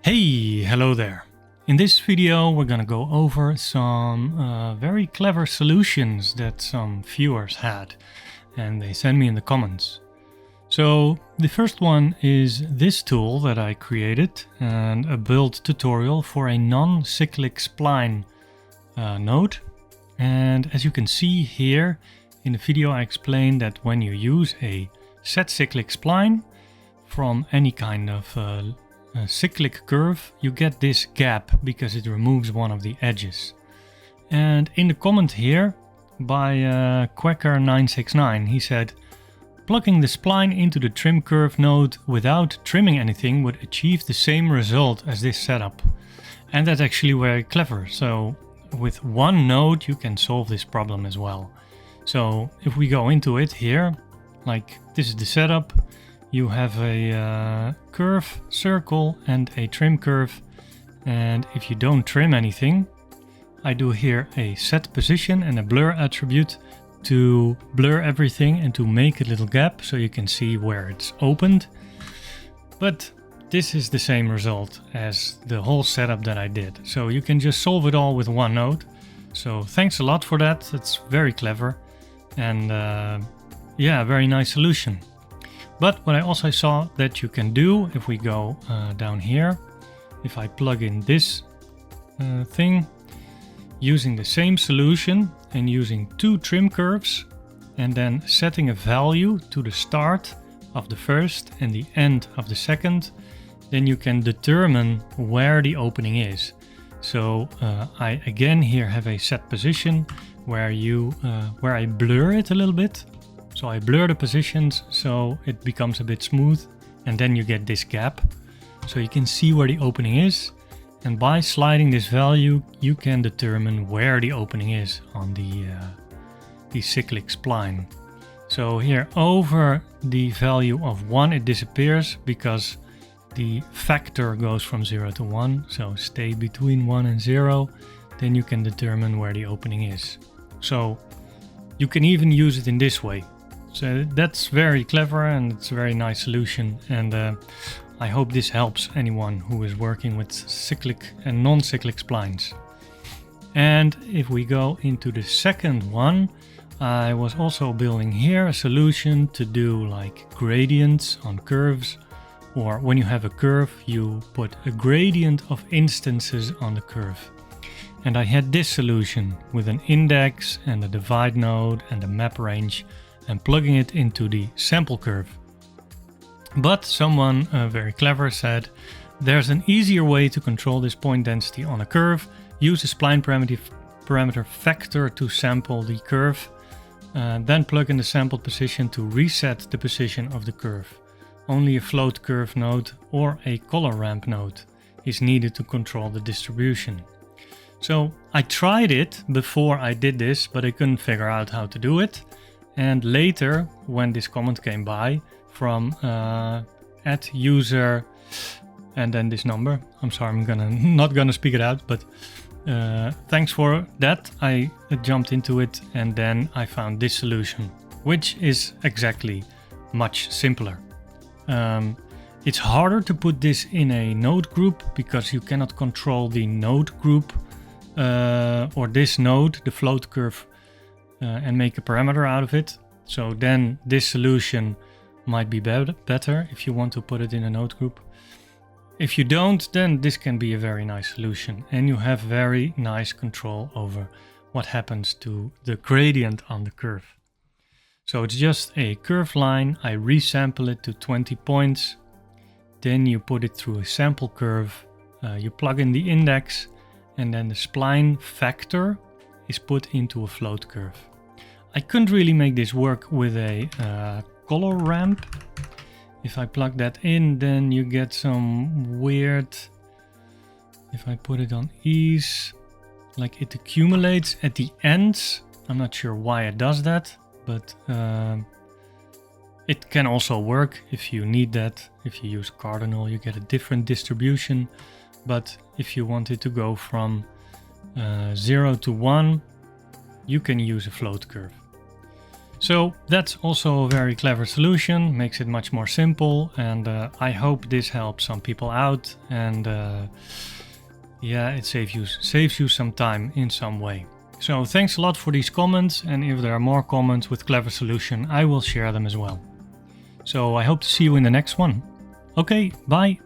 Hey, hello there. In this video we're gonna go over some very clever solutions that some viewers had and they sent me in the comments. So the first one is this tool that I created and a build tutorial for a non-cyclic spline node. And as you can see here in the video, I explained that when you use a set cyclic spline from any kind of cyclic curve, you get this gap because it removes one of the edges. And in the comment here by Quacker969, he said, plugging the spline into the trim curve node without trimming anything would achieve the same result as this setup. And that's actually very clever. So with one node you can solve this problem as well. So if we go into it here, like this is the setup. You have a curve, circle and a trim curve, and if you don't trim anything, I do here a set position and a blur attribute to blur everything and to make a little gap so you can see where it's opened. But this is the same result as the whole setup that I did, so you can just solve it all with one node. So thanks a lot for that, it's very clever and yeah, very nice solution. But what I also saw that you can do, if we go down here, if I plug in this thing, using the same solution and using two trim curves and then setting a value to the start of the first and the end of the second, then you can determine where the opening is. So I again here have a set position where I blur it a little bit. So I blur the positions so it becomes a bit smooth, and then you get this gap. So you can see where the opening is, and by sliding this value you can determine where the opening is on the cyclic spline. So here over the value of 1 it disappears because the factor goes from 0 to 1. So stay between 1 and 0, then you can determine where the opening is. So you can even use it in this way. So that's very clever and it's a very nice solution, and I hope this helps anyone who is working with cyclic and non-cyclic splines. And if we go into the second one, I was also building here a solution to do like gradients on curves, or when you have a curve you put a gradient of instances on the curve. And I had this solution with an index and a divide node and a map range, and plugging it into the sample curve. But someone very clever said, there's an easier way to control this point density on a curve. Use a spline parameter factor to sample the curve, then plug in the sampled position to reset the position of the curve. Only a float curve node or a color ramp node is needed to control the distribution. So I tried it before I did this, but I couldn't figure out how to do it. And later, when this comment came by from @user and then this number, I'm sorry, I'm not gonna speak it out, but thanks for that. I jumped into it and then I found this solution, which is exactly much simpler. It's harder to put this in a node group because you cannot control the node group or this node, the float curve, and make a parameter out of it. So then this solution might be better if you want to put it in a node group. If you don't, then this can be a very nice solution and you have very nice control over what happens to the gradient on the curve. So it's just a curve line, I resample it to 20 points, then you put it through a sample curve, you plug in the index, and then the spline factor is put into a float curve. I couldn't really make this work with a color ramp. If I plug that in, then you get some weird, if I put it on ease, like it accumulates at the ends. I'm not sure why it does that, but it can also work if you need that. If you use cardinal, you get a different distribution. But if you want it to go from 0 to 1, you can use a float curve. So that's also a very clever solution, makes it much more simple, and I hope this helps some people out, and yeah, it saves you some time in some way. So thanks a lot for these comments, and if there are more comments with clever solution, I will share them as well. So I hope to see you in the next one. Okay, bye!